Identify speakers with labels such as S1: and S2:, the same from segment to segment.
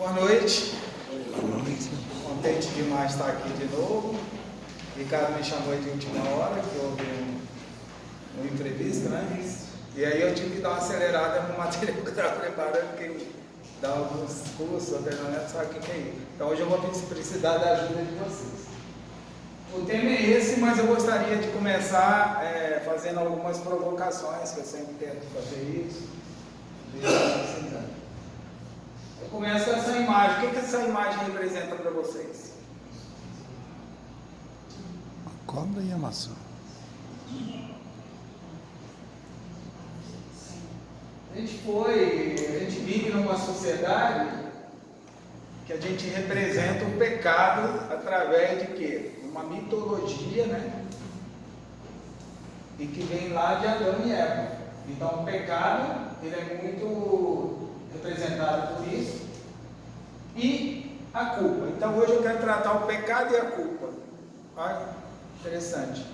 S1: Boa noite.
S2: Boa noite.
S1: Contente demais estar aqui de novo. Ricardo me chamou de última hora, que houve um imprevisto, né? E aí eu tive que dar uma acelerada no material que eu estava preparando, que dá alguns cursos, treinamentos, sabe o que é isso. Então hoje eu vou precisar da ajuda de vocês. O tema é esse, mas eu gostaria de começar fazendo algumas provocações, que eu sempre tento fazer isso. Eu começo com essa imagem. O que essa imagem representa para vocês?
S2: A cobra e a maçã.
S1: A gente vive numa sociedade que a gente representa o pecado através de quê? Uma mitologia, né? E que vem lá de Adão e Eva. Então o pecado, ele é muito representado por isso. E a culpa. Então hoje eu quero tratar o pecado e a culpa. Olha, interessante.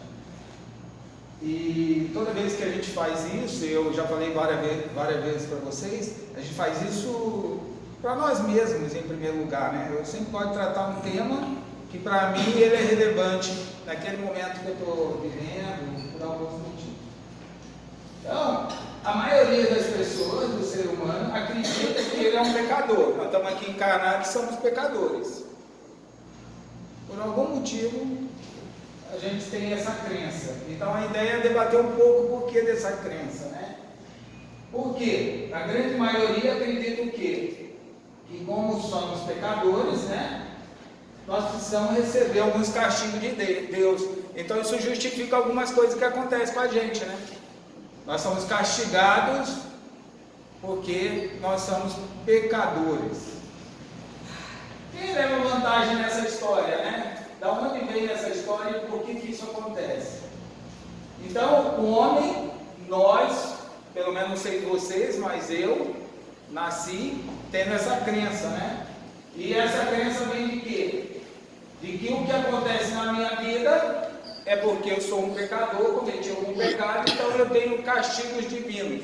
S1: E toda vez que a gente faz isso, eu já falei várias vezes para vocês, a gente faz isso para nós mesmos em primeiro lugar, né? Eu sempre gosto de tratar um tema que para mim ele é relevante naquele momento que eu estou vivendo, por alguns motivos. Então, a maioria das pessoas, do ser humano, acredita que ele é um pecador. Nós estamos aqui encarnados e somos pecadores. Por algum motivo, a gente tem essa crença. Então a ideia é debater um pouco o porquê dessa crença, né? Por quê? A grande maioria acredita o quê? Que como somos pecadores, né? Nós precisamos receber alguns castigos de Deus. Então isso justifica algumas coisas que acontecem com a gente, né? Nós somos castigados porque nós somos pecadores. Quem leva vantagem nessa história, né? Da onde vem essa história e por que isso acontece? Então, o homem, nós, pelo menos não sei vocês, mas eu nasci tendo essa crença, né? E essa crença vem de quê? De que o que acontece na minha vida é porque eu sou um pecador, cometi algum pecado, então eu tenho castigos divinos.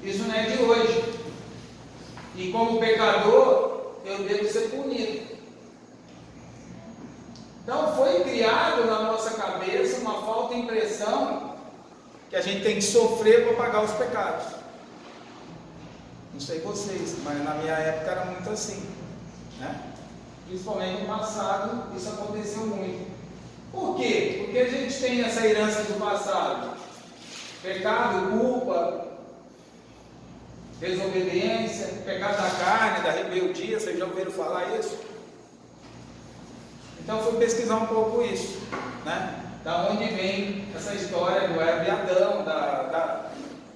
S1: Isso não é de hoje. E como pecador, eu devo ser punido. Então foi criado na nossa cabeça uma falta de impressão que a gente tem que sofrer para pagar os pecados. Não sei vocês, mas na minha época era muito assim, né? Principalmente no passado, isso aconteceu muito. Por quê? Porque a gente tem essa herança do passado. Pecado, culpa, desobediência, pecado da carne, da rebeldia, vocês já ouviram falar isso? Então fui pesquisar um pouco isso, né? Da onde vem essa história do Eva e Adão,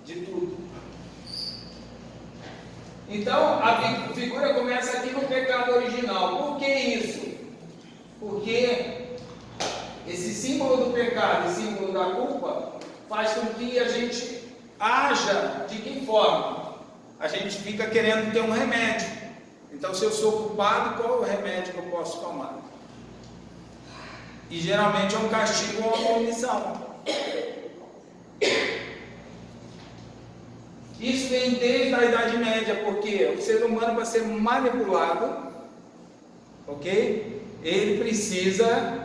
S1: de tudo. Então a figura começa aqui no pecado original. Por que isso? Porque esse símbolo do pecado e símbolo da culpa faz com que a gente haja de que forma? A gente fica querendo ter um remédio. Então se eu sou culpado, qual é o remédio que eu posso tomar? E geralmente é um castigo ou uma punição. Isso vem desde a Idade Média, porque o ser humano, para ser manipulado, ok? Ele precisa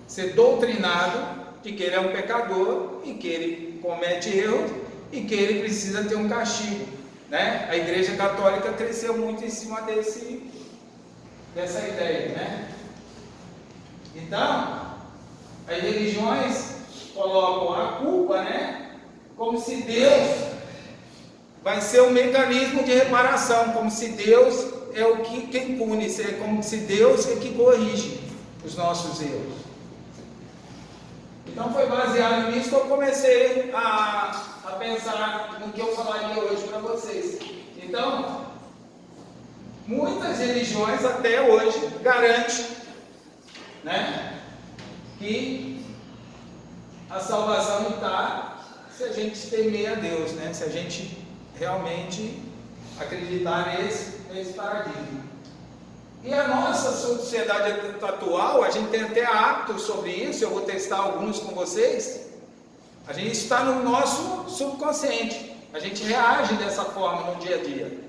S1: ser doutrinado de que ele é um pecador e que ele comete erros e que ele precisa ter um castigo, né? A Igreja Católica cresceu muito em cima dessa ideia, né? Então, as religiões colocam a culpa, né, como se Deus vai ser um mecanismo de reparação, como se Deus é quem pune, como se Deus é que corrige os nossos erros. Então foi baseado nisso que eu comecei a pensar no que eu falaria hoje para vocês. Então, muitas religiões até hoje garantem, né, que a salvação está se a gente temer a Deus, né, se a gente realmente acreditar nesse paradigma. E a nossa sociedade atual, a gente tem até hábitos sobre isso, eu vou testar alguns com vocês. A gente está no nosso subconsciente, a gente reage dessa forma no dia a dia.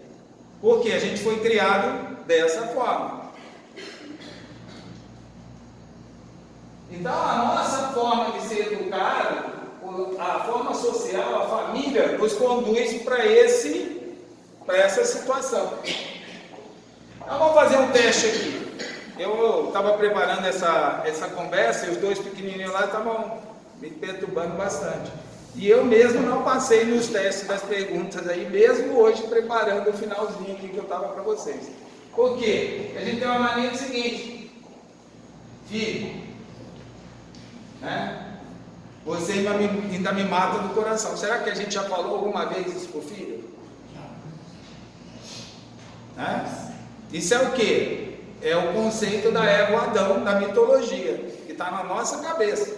S1: Porque a gente foi criado dessa forma. Então a nossa forma de ser educado, a forma social, a família, nos conduz para essa situação. Então vamos fazer um teste aqui. Eu estava preparando essa conversa e os dois pequenininhos lá estavam me perturbando bastante. E eu mesmo não passei nos testes das perguntas aí, mesmo hoje preparando o finalzinho aqui que eu estava para vocês. Por quê? Porque a gente tem uma mania do seguinte: filho, né? Você ainda me mata do coração. Será que a gente já falou alguma vez isso para o filho? Né? Isso é o quê? É o conceito da Eva Adão, da mitologia, que está na nossa cabeça.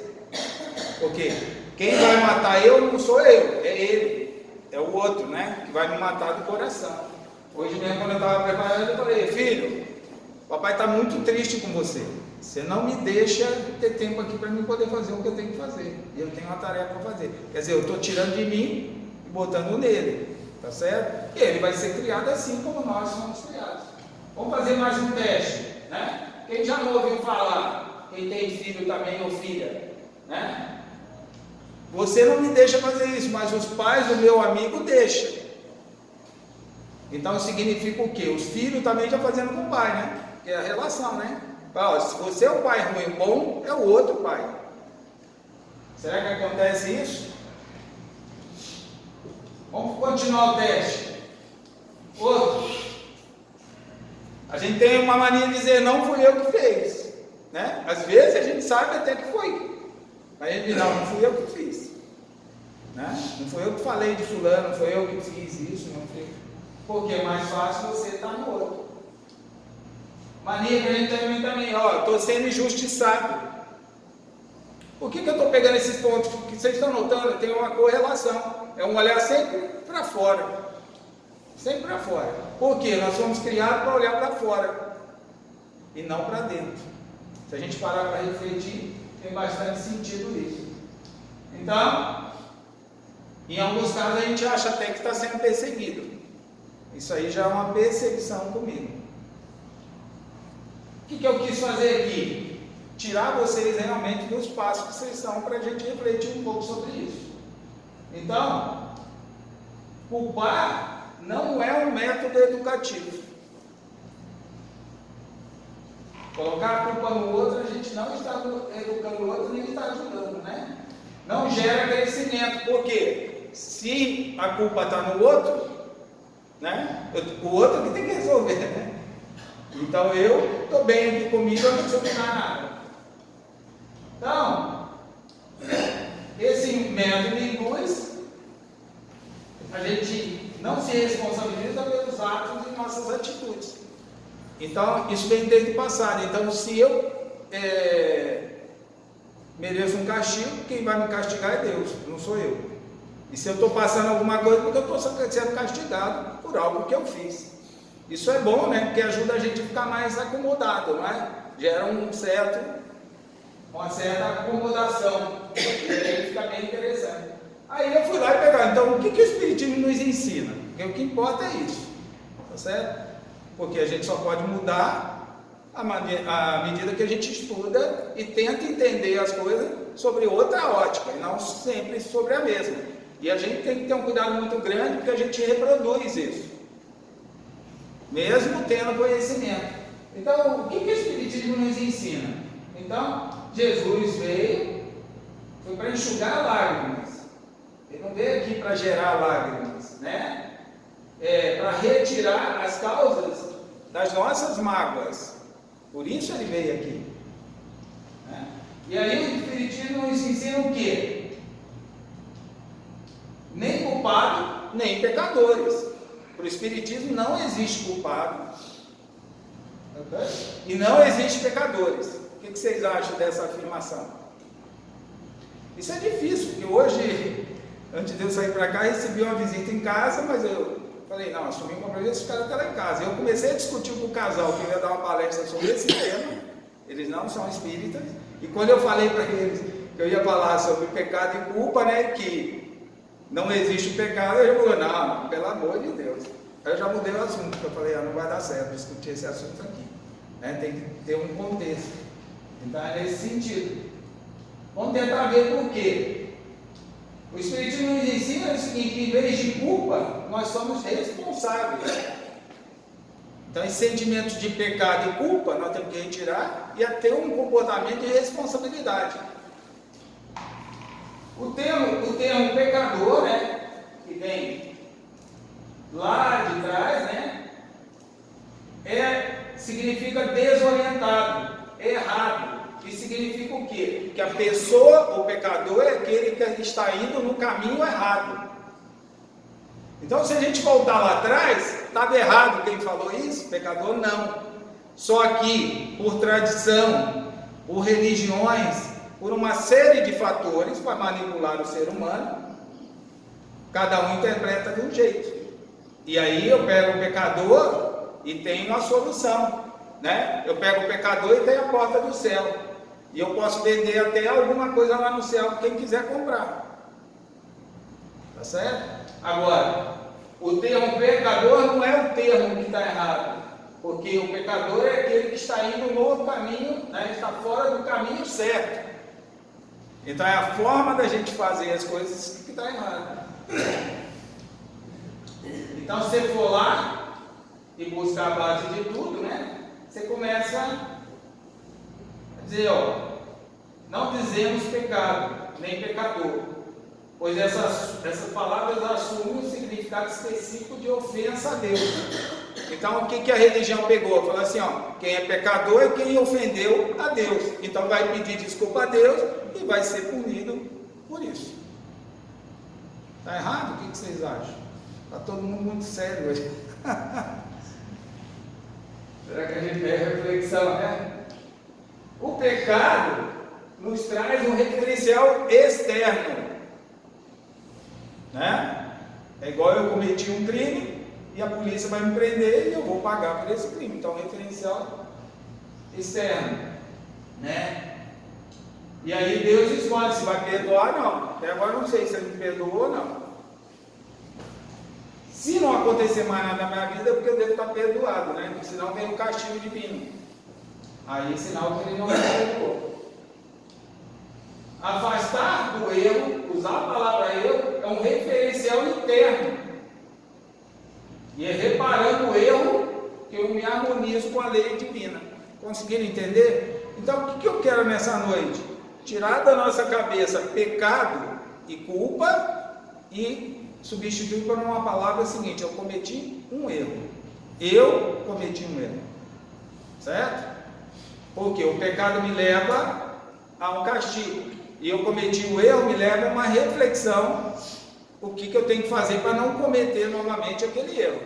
S1: Porque quem vai matar eu não sou eu, é ele, é o outro, né? Que vai me matar do coração. Hoje mesmo, quando eu estava preparando, eu falei: filho, papai está muito triste com você. Você não me deixa ter tempo aqui para mim poder fazer o que eu tenho que fazer. E eu tenho uma tarefa para fazer. Quer dizer, eu estou tirando de mim e botando nele. Tá certo? E ele vai ser criado assim como nós somos criados. Vamos fazer mais um teste, né? Quem já não ouviu falar, quem tem filho também ou filha, né? Você não me deixa fazer isso, mas os pais do meu amigo deixam. Então significa o quê? Os filhos também já fazendo com o pai, né? Que é a relação, né? Se você é um pai ruim, bom, é o outro pai. Será que acontece isso? Vamos continuar o teste. Outro. A gente tem uma mania de dizer: não fui eu que fiz, né? Às vezes a gente sabe até que foi, mas a gente diz: não fui eu que fiz, né? Não foi eu que falei de fulano, não foi eu que fiz isso, não foi. Porque é mais fácil você estar no outro. Mania que a gente tem também: estou sendo injustiçado. Por que eu estou pegando esses pontos? Porque vocês estão notando, tem uma correlação, é um olhar sempre para fora. Sempre para fora. Por quê? Nós fomos criados para olhar para fora e não para dentro. Se a gente parar para refletir, tem bastante sentido isso. Então, em alguns casos a gente acha até que está sendo perseguido. Isso aí já é uma perseguição comigo. O que eu quis fazer aqui? Tirar vocês realmente do espaço que vocês estão, para a gente refletir um pouco sobre isso. Então, culpar não é um método educativo. Colocar a culpa no outro, a gente não está educando o outro, nem está ajudando, né? Não gera crescimento. Por quê? Se a culpa está no outro, né? O outro que tem que resolver, né? Então eu estou bem aqui comigo, eu não preciso pegar nada. Então, esse método induz a gente não se responsabiliza pelos atos e nossas atitudes. Então, isso vem desde o passado. Então, se eu mereço um castigo, quem vai me castigar é Deus, não sou eu. E se eu estou passando alguma coisa, porque eu estou sendo castigado por algo que eu fiz. Isso é bom, né? Porque ajuda a gente a ficar mais acomodado, não é? Gera uma certa acomodação. E aí fica bem interessante. Aí eu fui lá e pegar. Então, o que o Espiritismo nos ensina? Porque o que importa é isso. Tá certo? Porque a gente só pode mudar à medida que a gente estuda e tenta entender as coisas sobre outra ótica, e não sempre sobre a mesma. E a gente tem que ter um cuidado muito grande, porque a gente reproduz isso, mesmo tendo conhecimento. Então, o que o Espiritismo nos ensina? Então, Jesus veio, foi para enxugar lágrimas. Ele não veio aqui para gerar lágrimas, né? Para retirar as causas das nossas mágoas. Por isso ele veio aqui, né? E aí o Espiritismo nos ensina o quê? Nem culpado, nem pecadores. Para o Espiritismo não existe culpado, okay? E não existe pecadores. O que vocês acham dessa afirmação? Isso é difícil, porque hoje, antes de eu sair para cá, recebi uma visita em casa, mas eu falei: não, assumi um compromisso, esse cara está lá em casa. Eu comecei a discutir com o casal que eu ia dar uma palestra sobre esse tema. Eles não são espíritas. E quando eu falei para eles que eu ia falar sobre pecado e culpa, né, que não existe o pecado, ele falou: não, pelo amor de Deus. Aí eu já mudei o assunto, porque eu falei, não vai dar certo discutir esse assunto aqui. Né? Tem que ter um contexto. Então é nesse sentido. Vamos tentar ver por quê. O Espiritismo nos ensina o seguinte, que em vez de culpa, nós somos responsáveis. Então, esses sentimentos de pecado e culpa, nós temos que retirar e ter um comportamento de responsabilidade. O termo pecador, né, que vem lá de trás, né, significa desorientado, errado. Que significa o quê? Que a pessoa, o pecador, é aquele que está indo no caminho errado. Então, se a gente voltar lá atrás, estava errado quem falou isso? Pecador não. Só que, por tradição, por religiões, por uma série de fatores para manipular o ser humano, cada um interpreta de um jeito. E aí eu pego o pecador e tenho a solução, né? Eu pego o pecador e tenho a porta do céu. E eu posso vender até alguma coisa lá no céu para quem quiser comprar. Tá certo? Agora, o termo pecador não é o termo que está errado. Porque o pecador é aquele que está indo no caminho, né? Está fora do caminho certo. Então é a forma da gente fazer as coisas que está errada. Então, se você for lá e buscar a base de tudo, né? Você começa a dizer, ó, não dizemos pecado, nem pecador, pois essas palavras assumem um significado específico de ofensa a Deus. Então, o que a religião pegou? Falou assim, ó, quem é pecador é quem ofendeu a Deus. Então, vai pedir desculpa a Deus e vai ser punido por isso. Está errado? O que vocês acham? Está todo mundo muito sério hoje. Será que a gente tem reflexão, né? O pecado nos traz um referencial externo, né? É igual eu cometi um crime e a polícia vai me prender e eu vou pagar por esse crime. Então, referencial externo, né? E aí Deus escolhe se vai perdoar ou não. Até agora não sei se ele me perdoou ou não. Se não acontecer mais nada na minha vida, é porque eu devo estar perdoado, né? Porque senão vem o castigo divino. Aí é sinal que ele não me perdoou. Afastar do erro, usar a palavra erro, é um referencial interno. E é reparando o erro que eu me harmonizo com a lei divina. Conseguiram entender? Então, o que eu quero nessa noite? Tirar da nossa cabeça pecado e culpa e substituir por uma palavra seguinte: eu cometi um erro. Eu cometi um erro. Certo? Porque o pecado me leva a um castigo. E eu cometi o erro, me leva a uma reflexão. O que eu tenho que fazer para não cometer novamente aquele erro.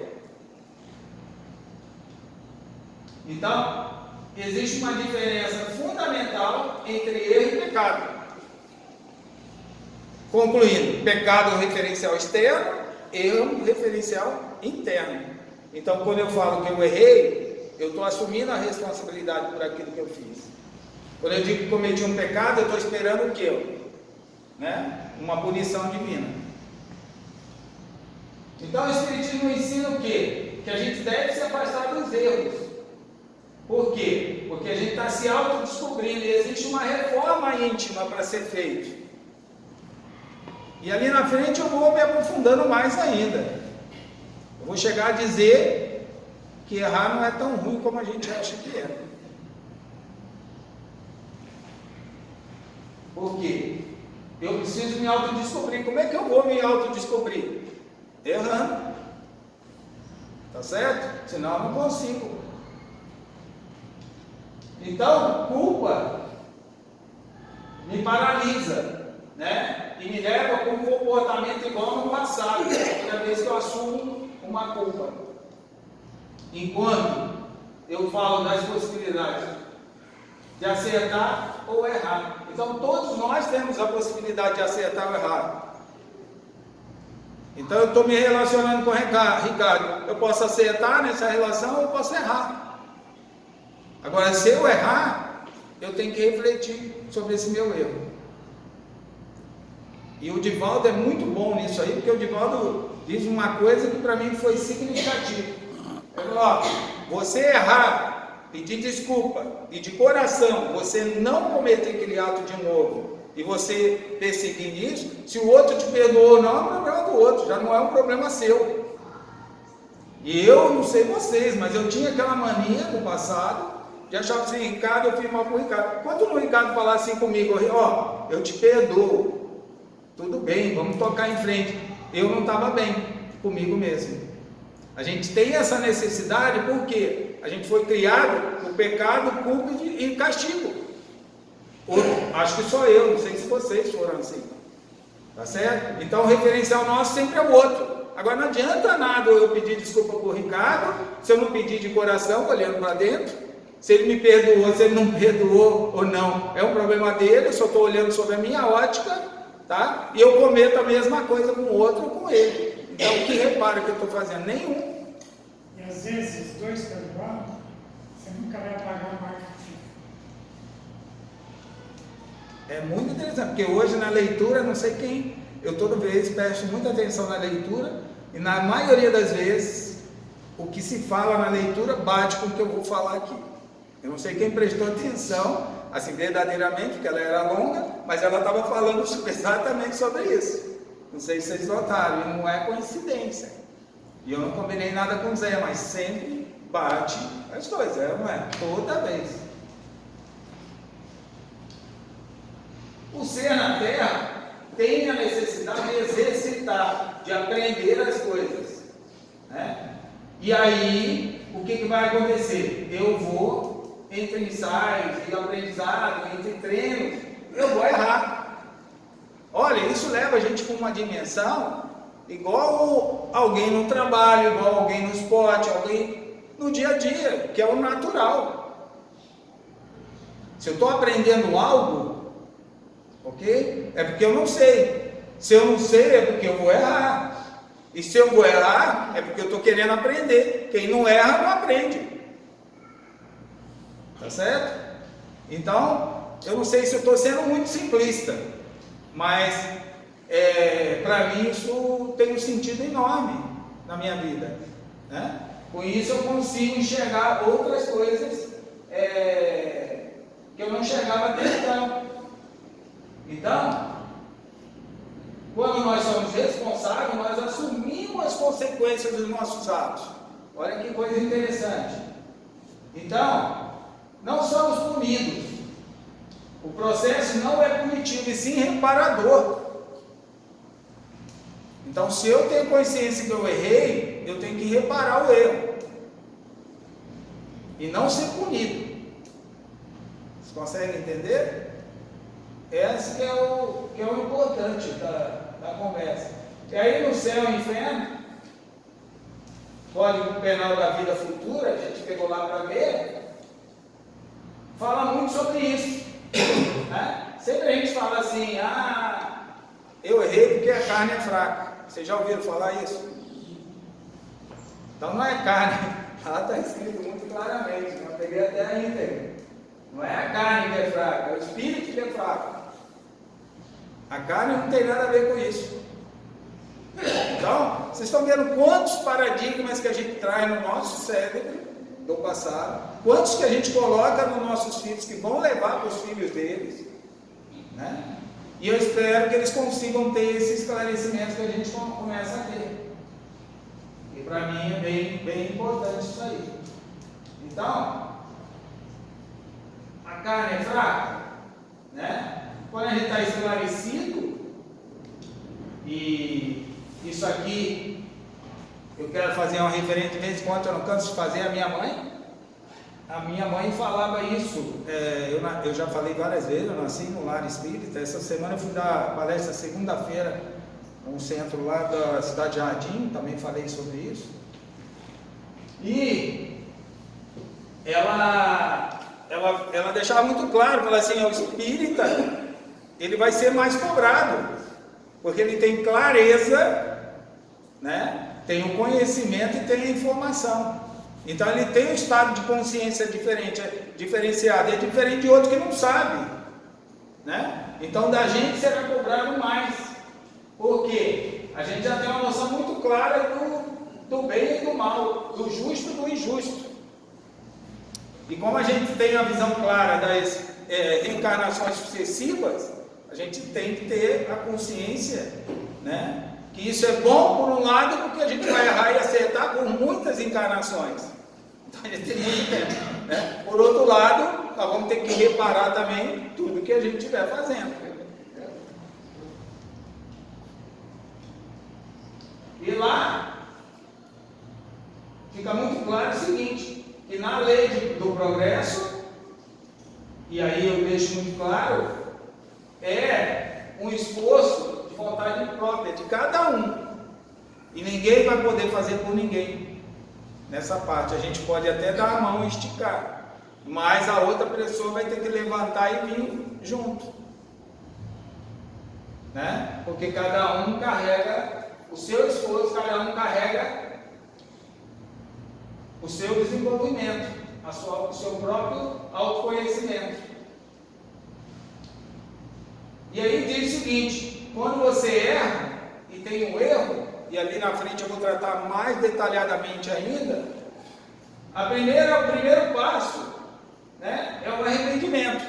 S1: Então, existe uma diferença fundamental entre erro e pecado. Concluindo, pecado é um referencial externo, erro é um referencial interno. Então, quando eu falo que eu errei, eu estou assumindo a responsabilidade por aquilo que eu fiz. Quando eu digo que cometi um pecado, eu estou esperando o quê? Né? Uma punição divina. Então, o Espiritismo ensina o quê? Que a gente deve se afastar dos erros. Por quê? Porque a gente está se autodescobrindo e existe uma reforma íntima para ser feita. E ali na frente eu vou me aprofundando mais ainda. Eu vou chegar a dizer que errar não é tão ruim como a gente acha que é. Por quê? Eu preciso me autodescobrir. Como é que eu vou me autodescobrir? Errando. Tá certo? Senão eu não consigo. Então, culpa me paralisa, né? E me leva para um comportamento igual no passado, toda vez que eu assumo uma culpa. Enquanto eu falo das possibilidades de acertar ou errar. Então, todos nós temos a possibilidade de acertar ou errar. Então, eu estou me relacionando com o Ricardo. Eu posso acertar nessa relação ou eu posso errar. Agora, se eu errar, eu tenho que refletir sobre esse meu erro. E o Divaldo é muito bom nisso aí, porque o Divaldo diz uma coisa que para mim foi significativa. Ele falou, ó, você errar, pedir desculpa e de coração você não cometer aquele ato de novo e você perseguir nisso, se o outro te perdoou ou não, é um problema do outro, já não é um problema seu. E eu não sei vocês, mas eu tinha aquela mania no passado de achar assim, Ricardo, eu fiz mal com o Ricardo. Quando o Ricardo falar assim comigo, ó, eu te perdoo, tudo bem, vamos tocar em frente. Eu não estava bem comigo mesmo. A gente tem essa necessidade porque a gente foi criado no pecado, culpa e castigo. Acho que só eu, não sei se vocês foram assim. Tá certo? Então o referencial nosso sempre é o outro. Agora não adianta nada eu pedir desculpa por Ricardo, se eu não pedir de coração, olhando para dentro. Se ele me perdoou, se ele não perdoou ou não, é um problema dele, eu só estou olhando sobre a minha ótica, tá? E eu cometo a mesma coisa com o outro ou com ele. Então, que reparo que eu estou fazendo? Nenhum.
S3: E às vezes, os dois perdoando, você nunca vai pagar a marca que fica.
S1: É muito interessante, porque hoje na leitura, não sei quem, eu toda vez presto muita atenção na leitura, e na maioria das vezes, o que se fala na leitura bate com o que eu vou falar aqui. Eu não sei quem prestou atenção, assim, verdadeiramente, porque ela era longa, mas ela estava falando exatamente sobre isso. Não sei se vocês notaram, e não é coincidência. E eu não combinei nada com o Zé, mas sempre bate as coisas, não é? Toda vez. O ser na Terra tem a necessidade de exercitar, de aprender as coisas, né? E aí, o que vai acontecer? Eu vou, entre ensaios e aprendizado, entre treinos, eu vou errar. Olha, isso leva a gente para uma dimensão igual alguém no trabalho, igual alguém no esporte, alguém no dia a dia, que é o natural. Se eu estou aprendendo algo, ok? É porque eu não sei. Se eu não sei, é porque eu vou errar. E se eu vou errar, é porque eu estou querendo aprender. Quem não erra, não aprende. Tá certo? Então, eu não sei se eu estou sendo muito simplista, mas para mim isso tem um sentido enorme na minha vida, né? Com isso eu consigo enxergar outras coisas que eu não enxergava até então. Então, quando nós somos responsáveis, nós assumimos as consequências dos nossos atos. Olha que coisa interessante. Então, não somos punidos. O processo não é punitivo, e sim reparador. Então, se eu tenho consciência que eu errei, eu tenho que reparar o erro. E não ser punido. Vocês conseguem entender? Esse que é o importante da conversa. E aí no céu e inferno, Código Penal da Vida Futura, a gente pegou lá para ver, fala muito sobre isso, né? Sempre a gente fala assim, eu errei porque a carne é fraca. Vocês já ouviram falar isso? Então não é carne, lá está escrito muito claramente, eu peguei até a íntegra. Não é a carne que é fraca, é o espírito que é fraco. A carne não tem nada a ver com isso. Então, vocês estão vendo quantos paradigmas que a gente traz no nosso cérebro do passado, quantos que a gente coloca nos nossos filhos, que vão levar para os filhos deles, né? E eu espero que eles consigam ter esse esclarecimento que a gente começa a ter. E para mim é bem, bem importante isso aí. Então, a carne é fraca, né? Quando a gente está esclarecido, e isso aqui, eu quero fazer uma referência de vez em quando, eu não canso de fazer. A minha mãe falava isso, eu já falei várias vezes, eu nasci no lar espírita. Essa semana eu fui dar palestra segunda-feira, no centro lá da cidade de Jardim, também falei sobre isso. E ela deixava muito claro, falava assim, o espírita, ele vai ser mais cobrado, porque ele tem clareza, né? Tem o conhecimento e tem a informação. Então ele tem um estado de consciência diferente, diferenciado, é diferente de outro que não sabe, né? Então da gente será cobrado mais. Por quê? A gente já tem uma noção muito clara do bem e do mal, do justo e do injusto. E como a gente tem a visão clara das reencarnações sucessivas, a gente tem que ter a consciência, né, que isso é bom por um lado, porque a gente vai errar e acertar por muitas encarnações. Então a gente tem muito tempo, né? Por outro lado, nós vamos ter que reparar também tudo que a gente estiver fazendo. E lá fica muito claro o seguinte, que na lei do progresso, e aí eu deixo muito claro, é um esforço de vontade própria de cada um, e ninguém vai poder fazer por ninguém. Nessa parte a gente pode até dar a mão e esticar, mas a outra pessoa vai ter que levantar e vir junto, né? Porque cada um carrega o seu esforço, cada um carrega o seu desenvolvimento, o seu próprio autoconhecimento. E aí diz o seguinte: quando você erra e tem um erro, e ali na frente eu vou tratar mais detalhadamente ainda, o primeiro passo, né, é o arrependimento.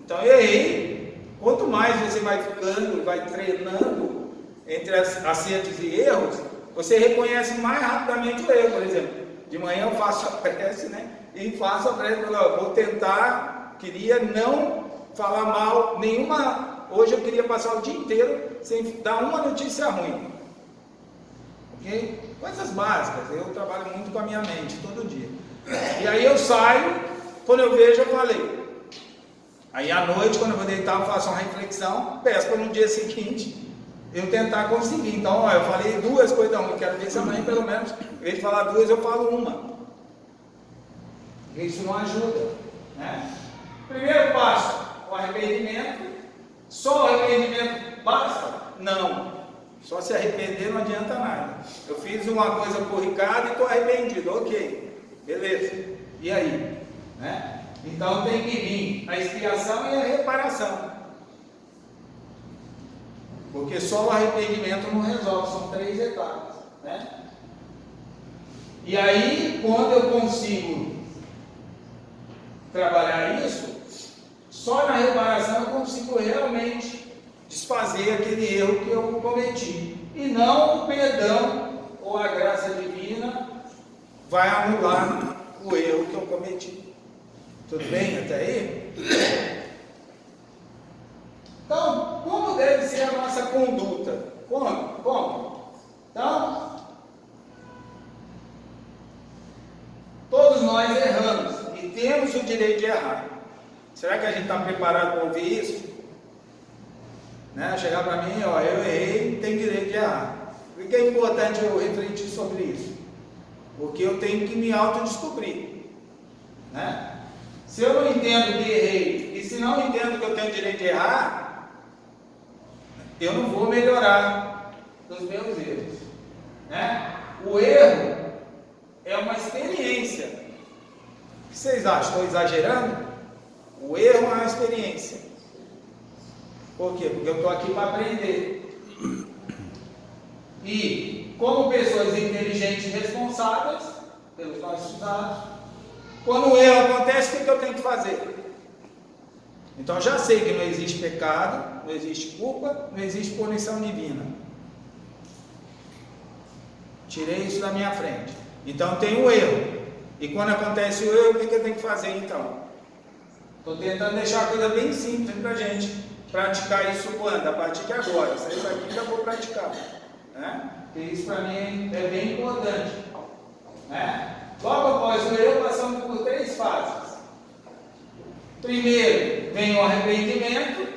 S1: Então eu errei. Quanto mais você vai ficando, vai treinando entre acertos e erros, você reconhece mais rapidamente o erro. Por exemplo, de manhã eu faço a prece, né? E faço a prece, vou tentar, queria não falar mal nenhuma. Hoje eu queria passar o dia inteiro sem dar uma notícia ruim. Ok? Coisas básicas, eu trabalho muito com a minha mente todo dia. E aí eu saio, quando eu vejo, eu falei. Aí à noite, quando eu vou deitar, eu faço uma reflexão, peço para no dia seguinte eu tentar conseguir. Então, ó, eu falei duas coisas ruins, quero ver se amanhã pelo menos, em vez de falar duas, eu falo uma. Isso não ajuda, né? Primeiro passo, o arrependimento. Só o arrependimento basta? Não. Só se arrepender não adianta nada. Eu fiz uma coisa por Ricardo e estou arrependido. Ok, beleza. E aí? Né? Então tem que vir a expiação e a reparação. Porque só o arrependimento não resolve, são 3 etapas. Né? E aí, quando eu consigo trabalhar isso, só na reparação eu consigo realmente desfazer aquele erro que eu cometi. E não o perdão ou a graça divina vai anular o erro que eu cometi. Tudo bem até aí? Então, como deve ser a nossa conduta? Como? Então, todos nós erramos e temos o direito de errar. Será que a gente está preparado para ouvir isso? Né? Chegar para mim, ó, eu errei, tenho direito de errar. Por que é importante eu refletir sobre isso? Porque eu tenho que me autodescobrir. Né? Se eu não entendo que errei, e se não entendo que eu tenho direito de errar, eu não vou melhorar dos meus erros. Né? O erro é uma experiência. O que vocês acham? Estou exagerando? O erro é uma experiência. Por quê? Porque eu estou aqui para aprender. E, como pessoas inteligentes e responsáveis, pelos nossos estudados, quando o erro acontece, o que eu tenho que fazer? Então, eu já sei que não existe pecado, não existe culpa, não existe punição divina. Tirei isso da minha frente. Então, tem o erro. E quando acontece o erro, o que eu tenho que fazer então? Estou tentando deixar a coisa bem simples para a gente praticar isso quando? A partir de agora. Sair daqui já vou praticar. Né? Porque isso para mim é bem importante. Né? Logo após o erro, passamos por 3 fases. Primeiro, vem o arrependimento.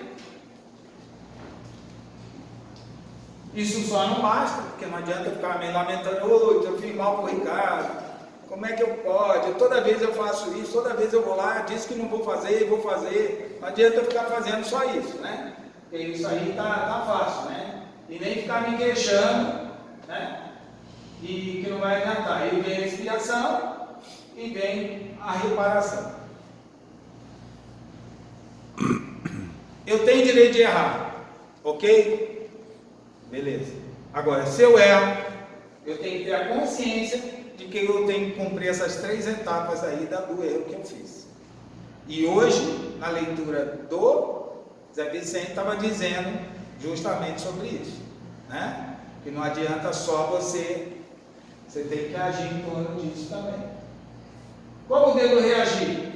S1: Isso só não basta, porque não adianta ficar me lamentando, eu fiz mal para o Ricardo, como é que eu pode? Toda vez eu faço isso, toda vez eu vou lá, disse que não vou fazer, vou fazer. Não adianta ficar fazendo só isso, né? Porque isso aí tá fácil, né? E nem ficar me queixando, né? E que não vai adiantar. Aí vem a expiação e vem a reparação. Eu tenho direito de errar, ok? Beleza. Agora, se eu erro, eu tenho que ter a consciência de que eu tenho que cumprir essas 3 etapas aí do erro que eu fiz. E hoje, na leitura do Zé Vicente, estava dizendo justamente sobre isso, né? Que não adianta só você tem que agir em torno disso também. Como devo reagir?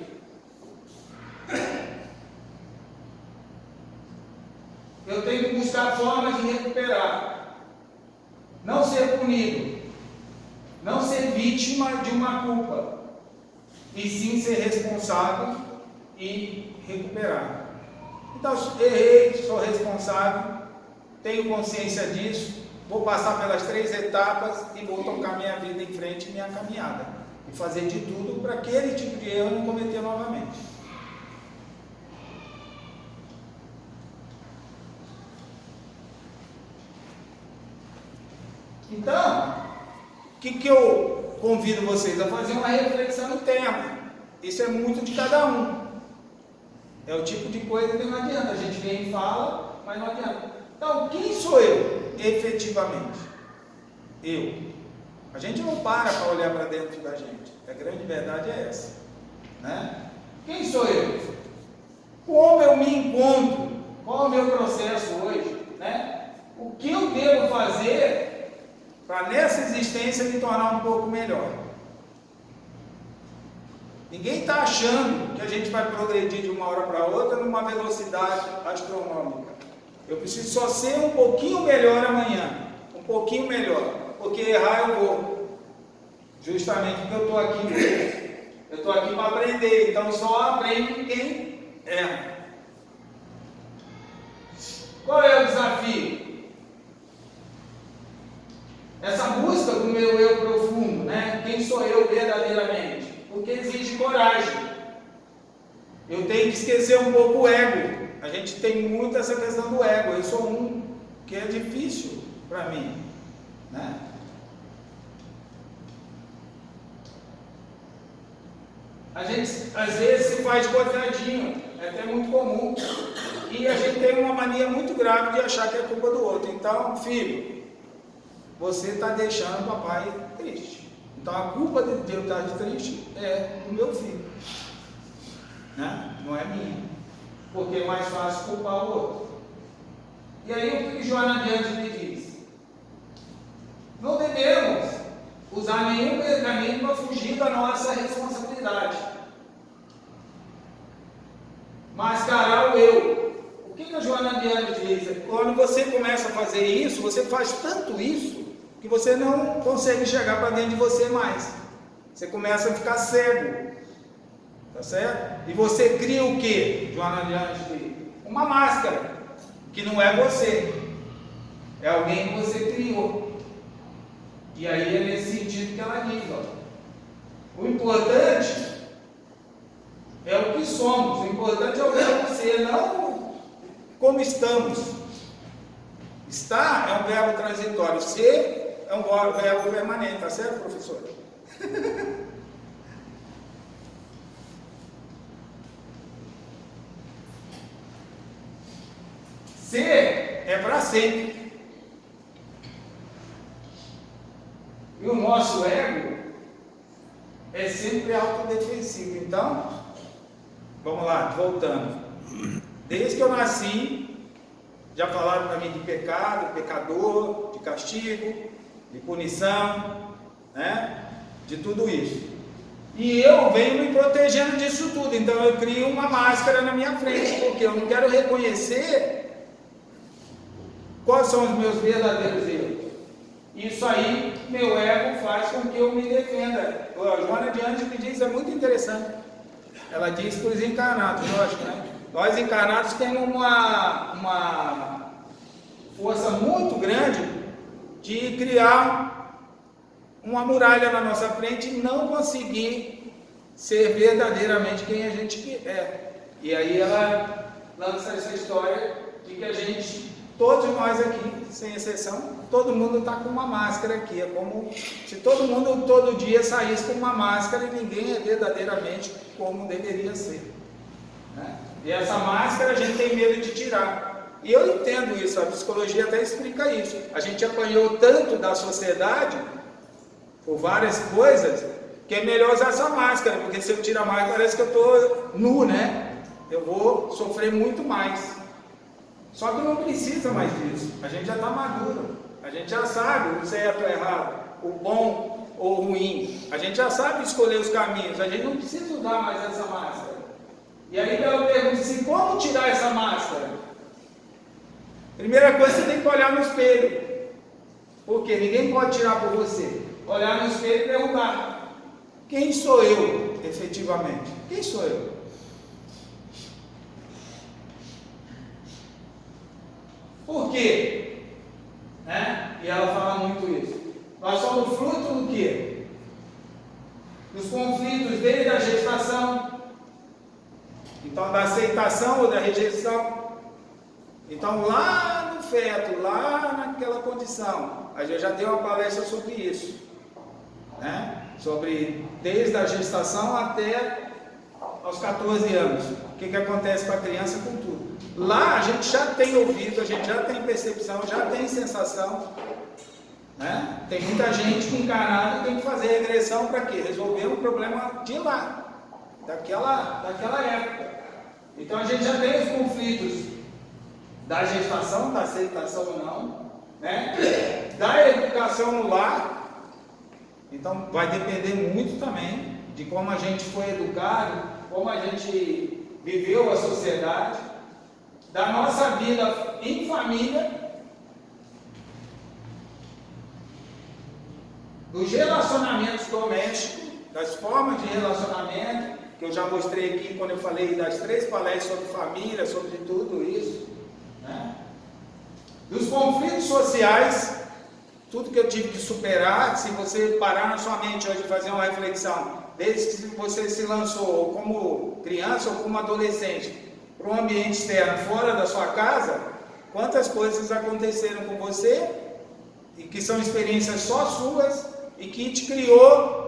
S1: Eu tenho que buscar formas de recuperar, não ser punido, não ser vítima de uma culpa, e sim ser responsável e recuperar. Então, errei, sou responsável, tenho consciência disso, vou passar pelas 3 etapas e vou tocar minha vida em frente, minha caminhada, e fazer de tudo para aquele tipo de erro não cometer novamente. Então, o que eu convido vocês a fazer? Uma reflexão interna. Isso é muito de cada um. É o tipo de coisa que não adianta. A gente vem e fala, mas não adianta. Então, quem sou eu, efetivamente? Eu. A gente não para olhar para dentro da gente. A grande verdade é essa, né? Quem sou eu? Como eu me encontro? Qual é o meu processo hoje, né? O que eu devo fazer para nessa existência me tornar um pouco melhor? Ninguém está achando que a gente vai progredir de uma hora para outra numa velocidade astronômica. Eu preciso só ser um pouquinho melhor amanhã, um pouquinho melhor, porque errar eu vou, justamente porque eu estou aqui. Eu estou aqui para aprender, então só aprende quem erra. Qual é o desafio? Essa busca do meu eu profundo, né? Quem sou eu verdadeiramente? Porque exige coragem. Eu tenho que esquecer um pouco o ego. A gente tem muito essa questão do ego. Eu sou um, que é difícil para mim, né? A gente às vezes se faz coitadinho, é até muito comum. E a gente tem uma mania muito grave de achar que é culpa do outro. Então, filho, você está deixando o papai triste. Então a culpa de eu estar triste é do meu filho, né? Não é minha, porque é mais fácil culpar o outro. E aí o que Joana Diante me diz? Não devemos usar nenhum mecanismo para fugir da nossa responsabilidade. Mascarar o eu. O que a Joana Diante diz? Quando você começa a fazer isso, você faz tanto isso que você não consegue chegar para dentro de você mais. Você começa a ficar cego, tá certo? E você cria o que, Joana Diante? Uma máscara, que não é você, é alguém que você criou. E aí é nesse sentido que ela diz, ó, o importante é o que somos, o importante é o que é você, não como estamos. Estar é um verbo transitório, ser é um verbo permanente, tá certo, professor? Ser é para sempre. E o nosso ego é sempre autodefensivo. Então, vamos lá, voltando. Desde que eu nasci, já falaram para mim de pecado, pecador, de castigo, de punição, né? De tudo isso. E eu venho me protegendo disso tudo. Então eu crio uma máscara na minha frente, porque eu não quero reconhecer quais são os meus verdadeiros erros. Isso aí, meu ego faz com que eu me defenda. A Joana Diante me diz, é muito interessante. Ela diz para os encarnados, lógico, né? Nós encarnados temos uma força muito grande de criar uma muralha na nossa frente e não conseguir ser verdadeiramente quem a gente é. E aí ela lança essa história de que a gente, todos nós aqui, sem exceção, todo mundo está com uma máscara aqui. É como se todo mundo todo dia saísse com uma máscara e ninguém é verdadeiramente como deveria ser, né? E essa máscara a gente tem medo de tirar. E eu entendo isso, a psicologia até explica isso. A gente apanhou tanto da sociedade, por várias coisas, que é melhor usar essa máscara, porque se eu tirar a máscara parece que eu estou nu, né? Eu vou sofrer muito mais. Só que não precisa mais disso. A gente já está maduro. A gente já sabe o certo ou errado, o bom ou o ruim. A gente já sabe escolher os caminhos. A gente não precisa usar mais essa máscara. E aí eu pergunto assim, como tirar essa máscara? Primeira coisa, você tem que olhar no espelho. Porque ninguém pode tirar por você. Olhar no espelho e perguntar: quem sou eu, efetivamente? Quem sou eu? Por quê? Né? E ela fala muito isso. Nós somos fruto do quê? Dos conflitos desde a gestação. Então, da aceitação ou da rejeição. Então, lá no feto, lá naquela condição, a gente já deu uma palestra sobre isso, né? Sobre desde a gestação até aos 14 anos, o que acontece com a criança, com tudo. Lá a gente já tem ouvido, a gente já tem percepção, já tem sensação, né? Tem muita gente que encarnada tem que fazer regressão para quê? Resolver um problema de lá, daquela época. Então a gente já tem os conflitos da gestação, da aceitação ou não, né? Da educação no lar. Então vai depender muito também de como a gente foi educado, como a gente viveu a sociedade, da nossa vida em família, dos relacionamentos domésticos, das formas de relacionamento, que eu já mostrei aqui quando eu falei das 3 palestras sobre família, sobre tudo isso, né? Dos conflitos sociais, tudo que eu tive que superar. Se você parar na sua mente hoje e fazer uma reflexão, desde que você se lançou, ou como criança ou como adolescente, para um ambiente externo, fora da sua casa, quantas coisas aconteceram com você, e que são experiências só suas, e que te criou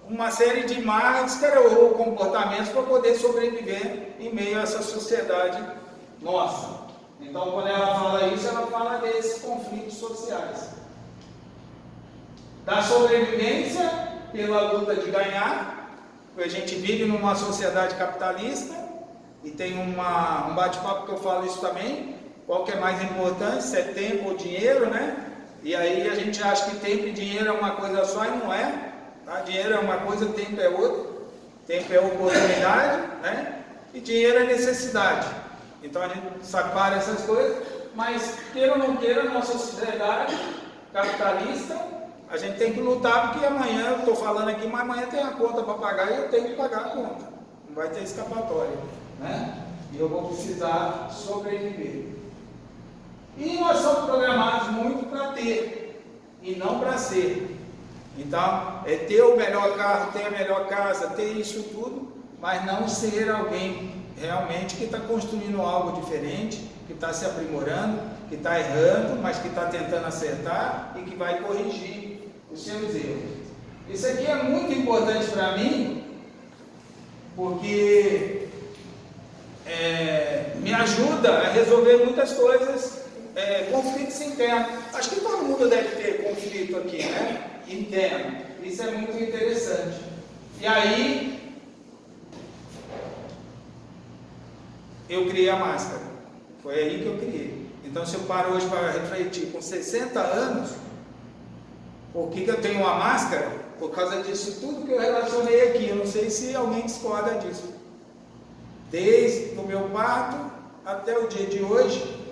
S1: uma série de máscaras ou comportamentos para poder sobreviver em meio a essa sociedade nossa. Então, quando ela fala isso, ela fala desses conflitos sociais. Da sobrevivência pela luta de ganhar, porque a gente vive numa sociedade capitalista, e tem um bate-papo que eu falo isso também, qual que é mais importante, se é tempo ou dinheiro, né? E aí a gente acha que tempo e dinheiro é uma coisa só, e não é. Tá? Dinheiro é uma coisa, tempo é outra. Tempo é oportunidade, né? E dinheiro é necessidade. Então a gente separa essas coisas, mas queira ou não queira, nossa sociedade capitalista, a gente tem que lutar, porque amanhã, eu estou falando aqui, mas amanhã tem a conta para pagar e eu tenho que pagar a conta. Não vai ter escapatória, né? E eu vou precisar sobreviver. E nós somos programados muito para ter, e não para ser. Então, é ter o melhor carro, ter a melhor casa, ter isso tudo, mas não ser alguém realmente que está construindo algo diferente, que está se aprimorando, que está errando, mas que está tentando acertar e que vai corrigir os seus erros. Isso aqui é muito importante para mim, porque me ajuda a resolver muitas coisas, conflitos internos. Acho que todo mundo deve ter conflito aqui, né? Interno. Isso é muito interessante. E aí eu criei a máscara. Foi aí que eu criei. Então, se eu paro hoje para refletir, com 60 anos, por que eu tenho uma máscara? Por causa disso tudo que eu relacionei aqui. Eu não sei se alguém discorda disso. Desde o meu parto até o dia de hoje,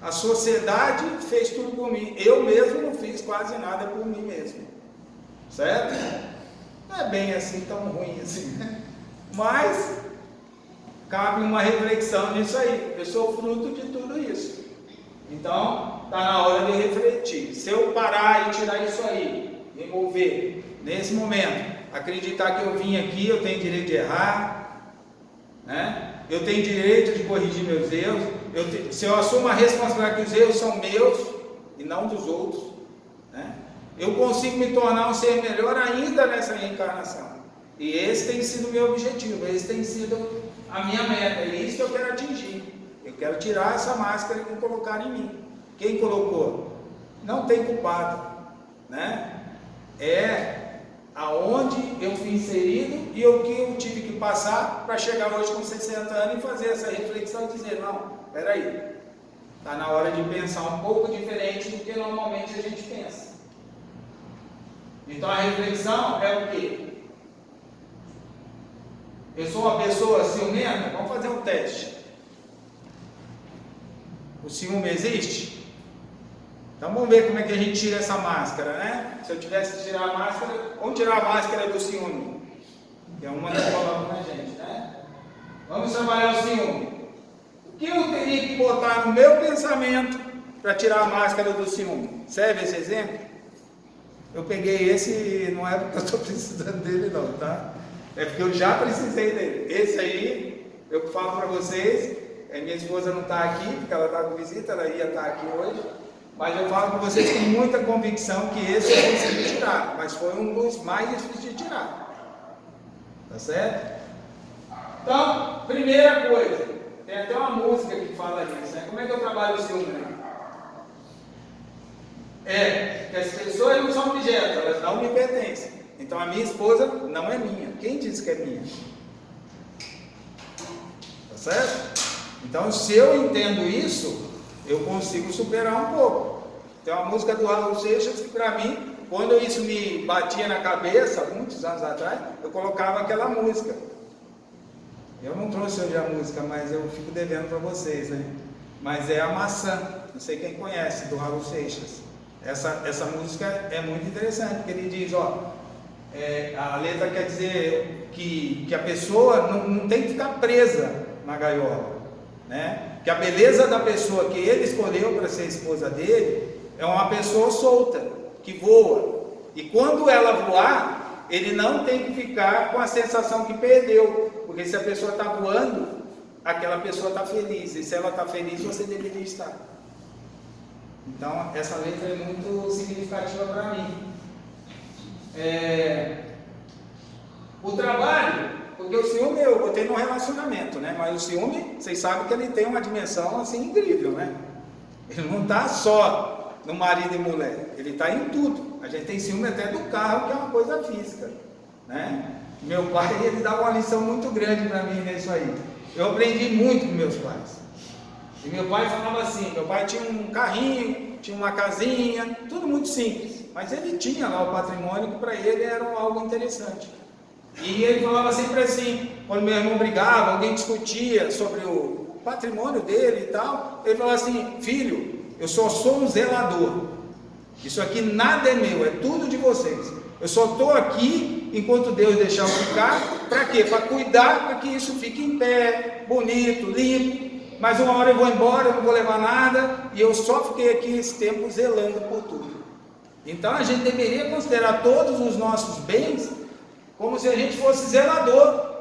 S1: a sociedade fez tudo por mim. Eu mesmo não fiz quase nada por mim mesmo. Certo? Não é bem assim, tão ruim assim, né? Mas cabe uma reflexão nisso aí. Eu sou fruto de tudo isso. Então, está na hora de refletir. Se eu parar e tirar isso aí, remover, nesse momento, acreditar que eu vim aqui, eu tenho direito de errar, né? Eu tenho direito de corrigir meus erros. Se eu assumo a responsabilidade que os erros são meus e não dos outros, né? Eu consigo me tornar um ser melhor ainda nessa reencarnação. E esse tem sido o meu objetivo, esse tem sido a minha meta, é isso que eu quero atingir. Eu quero tirar essa máscara que colocaram em mim. Quem colocou? Não tem culpado, né? É aonde eu fui inserido e o que eu tive que passar para chegar hoje com 60 anos e fazer essa reflexão e dizer, não, peraí, está na hora de pensar um pouco diferente do que normalmente a gente pensa. Então a reflexão é o quê? Eu sou uma pessoa ciumenta? Vamos fazer um teste. O ciúme existe? Então vamos ver como é que a gente tira essa máscara, né? Se eu tivesse que tirar a máscara, vamos tirar a máscara do ciúme, que é uma que coloca na gente, né? Vamos trabalhar o ciúme. O que eu teria que botar no meu pensamento para tirar a máscara do ciúme? Serve esse exemplo? Eu peguei esse, não é porque eu estou precisando dele não, tá? É porque eu já precisei dele. Esse aí, eu falo para vocês, minha esposa não está aqui, porque ela está com visita, ela ia estar aqui hoje. Mas eu falo para vocês com muita convicção que esse eu consegui tirar, mas foi um dos mais difíceis de tirar. Tá certo? Então, primeira coisa, tem até uma música que fala isso, né? Como é que eu trabalho o ciúme? Né? Que as pessoas não são objetos, elas não me pertencem. Então a minha esposa não é minha. Quem disse que é minha? Tá certo? Então, se eu entendo isso, eu consigo superar um pouco. Tem uma música do Raul Seixas que, para mim, quando isso me batia na cabeça, muitos anos atrás, eu colocava aquela música. Eu não trouxe hoje a música, mas eu fico devendo para vocês, né? Mas é a Maçã, não sei quem conhece, do Raul Seixas. Essa música é muito interessante, porque ele diz, a letra quer dizer que a pessoa não tem que ficar presa na gaiola, né? Que a beleza da pessoa que ele escolheu para ser esposa dele é uma pessoa solta, que voa. E quando ela voar, ele não tem que ficar com a sensação que perdeu. Porque se a pessoa está voando, aquela pessoa está feliz. E se ela está feliz, você deveria estar. Então, essa letra é muito significativa para mim. O trabalho... Porque o ciúme eu botei no relacionamento, né? Mas o ciúme, vocês sabem que ele tem uma dimensão assim incrível, né? Ele não está só no marido e mulher, ele está em tudo. A gente tem ciúme até do carro, que é uma coisa física, né? Meu pai, ele dava uma lição muito grande para mim nisso aí. Eu aprendi muito com meus pais. E meu pai falava assim, meu pai tinha um carrinho, tinha uma casinha, tudo muito simples. Mas ele tinha lá o patrimônio que para ele era algo interessante. E ele falava sempre assim, quando meu irmão brigava, alguém discutia sobre o patrimônio dele e tal, ele falava assim, filho, eu só sou um zelador, isso aqui nada é meu, é tudo de vocês, eu só estou aqui enquanto Deus deixar eu ficar, para quê? Para cuidar para que isso fique em pé, bonito, limpo, mas uma hora eu vou embora, eu não vou levar nada, e eu só fiquei aqui esse tempo zelando por tudo. Então a gente deveria considerar todos os nossos bens como se a gente fosse zelador.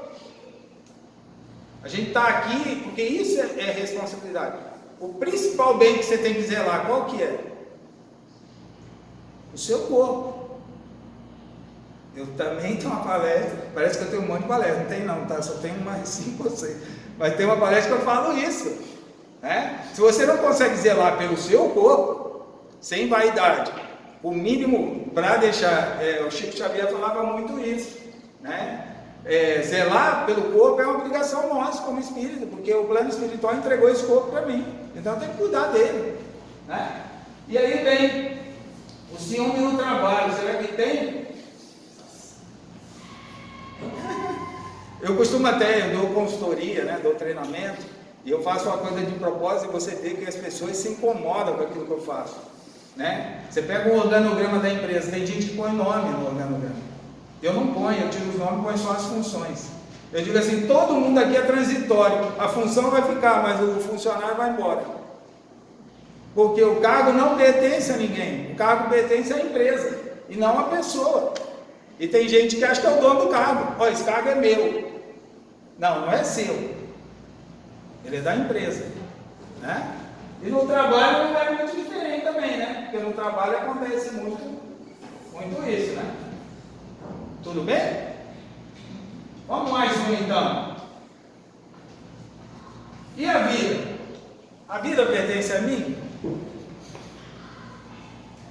S1: A gente está aqui porque isso é responsabilidade. O principal bem que você tem que zelar, qual que é? O seu corpo. Eu também tenho uma palestra, parece que eu tenho um monte de palestra, não tem não, tá? Só tenho mais 5 ou 6. Mas tem uma palestra que eu falo isso, né? Se você não consegue zelar pelo seu corpo, sem vaidade, o mínimo para deixar, o Chico Xavier falava muito isso, né? Zelar pelo corpo é uma obrigação nossa como espírito, porque o plano espiritual entregou esse corpo para mim, então eu tenho que cuidar dele, né? E aí vem o ciúme no trabalho, será que tem? Eu costumo até, eu dou consultoria, né, dou treinamento, e eu faço uma coisa de propósito e você vê que as pessoas se incomodam com aquilo que eu faço, né? Você pega um organograma da empresa, tem gente que põe nome no organograma. Eu não ponho, eu tiro os nomes e ponho só as funções. Eu digo assim, todo mundo aqui é transitório, a função vai ficar, mas o funcionário vai embora. Porque o cargo não pertence a ninguém, o cargo pertence à empresa, e não à pessoa. E tem gente que acha que é o dono do cargo, ó, esse cargo é meu. Não, não é seu, ele é da empresa, né? E no trabalho não é muito diferente também, né? Porque no trabalho acontece muito isso, né? Tudo bem? Vamos mais um então. E a vida? A vida pertence a mim?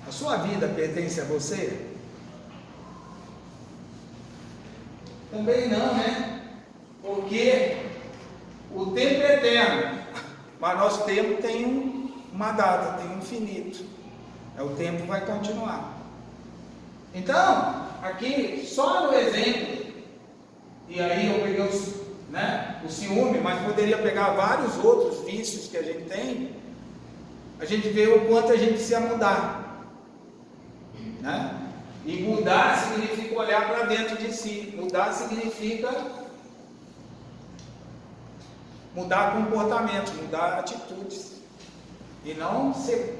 S1: A sua vida pertence a você? Também não, né? Porque o tempo é eterno, mas nosso tempo tem uma data, tem um infinito. O tempo vai continuar. Então, aqui, só no exemplo, e aí eu peguei o ciúme, mas poderia pegar vários outros vícios que a gente tem, a gente vê o quanto a gente precisa mudar, né? E mudar significa olhar para dentro de si. Mudar significa mudar comportamentos, mudar atitudes. E não ser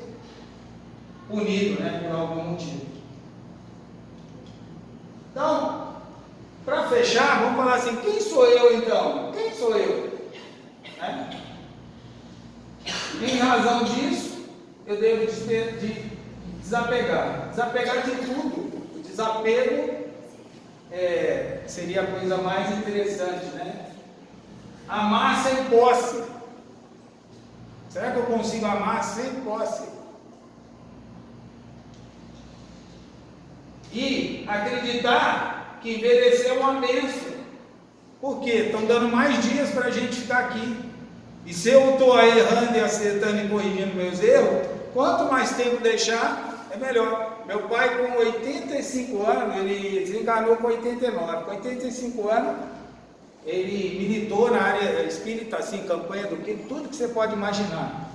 S1: punido, né, por algum motivo. Então, para fechar, vamos falar assim: quem sou eu então? Quem sou eu? Né? Em razão disso, eu devo desapegar. Desapegar de tudo. O desapego seria a coisa mais interessante, né? Amar sem posse. Será que eu consigo amar sem posse? E acreditar que envelhecer é uma bênção. Por quê? Estão dando mais dias para a gente ficar aqui. E se eu estou errando e acertando e corrigindo meus erros, quanto mais tempo deixar, é melhor. Meu pai, com 85 anos, ele desencarnou com 89. Com 85 anos, ele militou na área espírita, assim, campanha do que, tudo que você pode imaginar.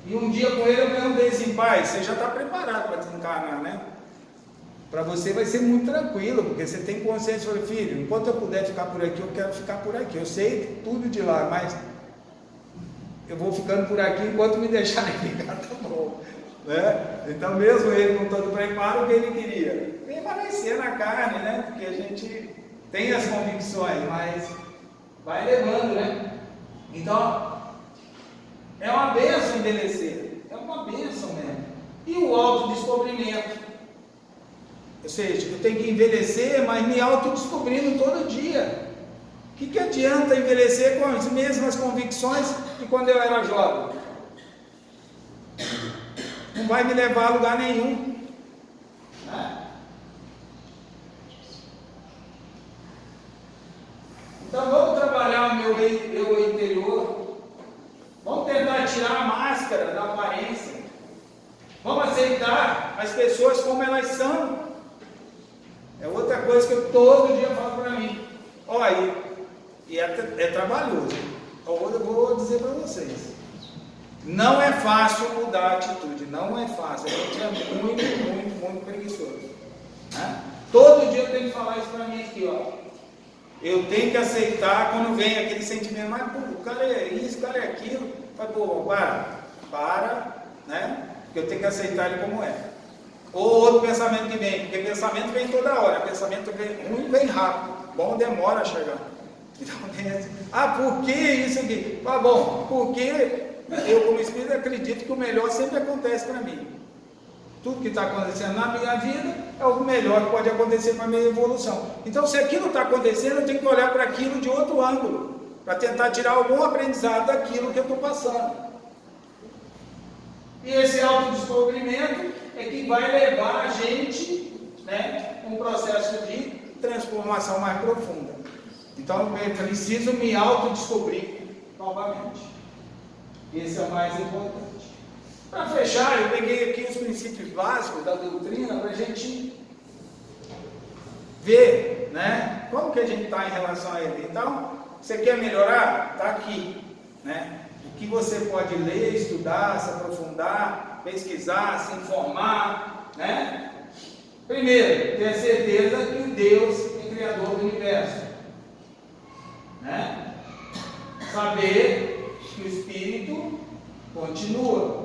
S1: E um dia com ele eu perguntei assim: pai, você já está preparado para desencarnar, né? Para você vai ser muito tranquilo, porque você tem consciência. Eu falei: filho, enquanto eu puder ficar por aqui, eu quero ficar por aqui. Eu sei tudo de lá, mas eu vou ficando por aqui enquanto me deixarem ficar, tá bom. Né? Então, mesmo ele com todo o preparo, o que ele queria? Permanecer na carne, né? Porque a gente tem as convicções, mas vai levando, né? Então, é uma bênção envelhecer, é uma bênção mesmo. E o autodescobrimento, ou seja, eu tenho que envelhecer, mas me autodescobrindo todo dia. O que adianta envelhecer com as mesmas convicções que quando eu era jovem? Não vai me levar a lugar nenhum, né? Então vamos trabalhar o meu eu interior. Vamos tentar tirar a máscara da aparência. Vamos aceitar as pessoas como elas são. É outra coisa que eu todo dia falo para mim. Olha, e é trabalhoso. Eu vou dizer para vocês. Não é fácil mudar a atitude. Não é fácil. A gente é muito preguiçoso. Né? Todo dia eu tenho que falar isso para mim aqui, ó. Eu tenho que aceitar quando vem aquele sentimento, mas pô, o cara é isso, o cara é aquilo. Mas pô, para, né? Porque eu tenho que aceitar ele como é. Ou outro pensamento que vem, porque pensamento vem toda hora, pensamento ruim vem rápido, bom demora a chegar. Então tem assim, por que isso aqui? Bom, porque eu como espírito acredito que o melhor sempre acontece para mim. Tudo que está acontecendo na minha vida é o melhor que pode acontecer para a minha evolução. Então, se aquilo está acontecendo, eu tenho que olhar para aquilo de outro ângulo, para tentar tirar algum aprendizado daquilo que eu estou passando. E esse autodescobrimento é que vai levar a gente, né, a um processo de transformação mais profunda. Então, eu preciso me autodescobrir novamente. Esse é o mais importante. Para fechar, eu peguei aqui os princípios básicos da doutrina para a gente ver, né, como que a gente está em relação a ele. Então, você quer melhorar? Está aqui, né? O que você pode ler, estudar, se aprofundar, pesquisar, se informar, né? Primeiro, ter certeza que Deus é Criador do Universo, né? Saber que o Espírito continua,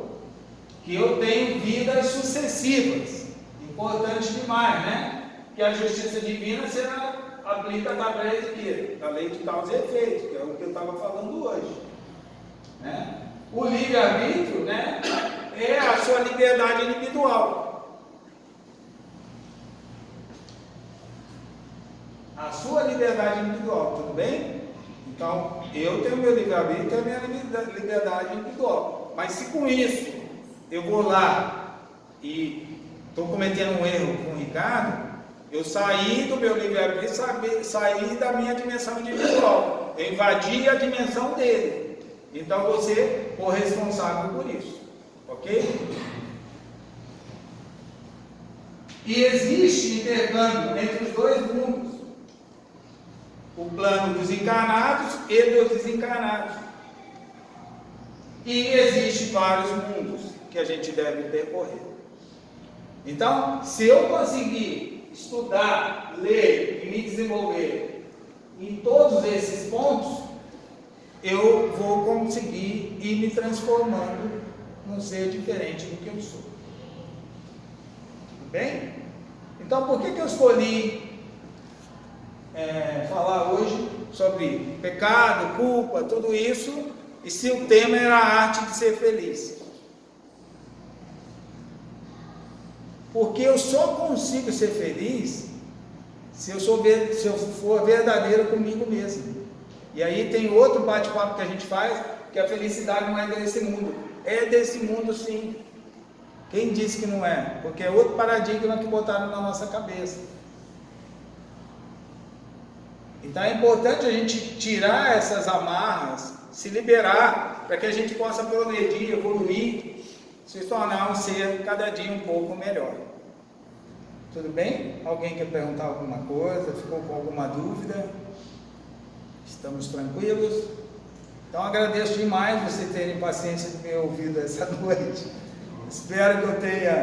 S1: que eu tenho vidas sucessivas, importante demais, né? Que a justiça divina será aplica através de quê? Da lei de causa e efeito, que é o que eu estava falando hoje, né? O livre-arbítrio, né, é a sua liberdade individual. A sua liberdade individual, tudo bem? Então, eu tenho meu livre-arbítrio e a minha liberdade individual. mas se com isso eu vou lá e estou cometendo um erro com o Ricardo, eu saí do meu livre-arbítrio, saí da minha dimensão individual, eu invadi a dimensão dele. Então você for responsável por isso, ok? E existe intercâmbio entre os dois mundos, o plano dos encarnados e dos desencarnados. E existe vários mundos que a gente deve percorrer. Então, se eu conseguir estudar, ler e me desenvolver em todos esses pontos, eu vou conseguir ir me transformando num ser diferente do que eu sou. Tudo bem? Então, por que eu escolhi falar hoje sobre pecado, culpa, tudo isso, e se o tema era a arte de ser feliz? Porque eu só consigo ser feliz se eu for verdadeiro comigo mesmo. E aí tem outro bate-papo que a gente faz, que a felicidade não é desse mundo. É desse mundo sim. Quem disse que não é? Porque é outro paradigma que botaram na nossa cabeça. Então é importante a gente tirar essas amarras, se liberar, para que a gente possa progredir, evoluir, se tornar um ser cada dia um pouco melhor. Tudo bem? Alguém quer perguntar alguma coisa? Ficou com alguma dúvida? Estamos tranquilos? Então agradeço demais você terem paciência de me ouvir essa noite. Espero que eu tenha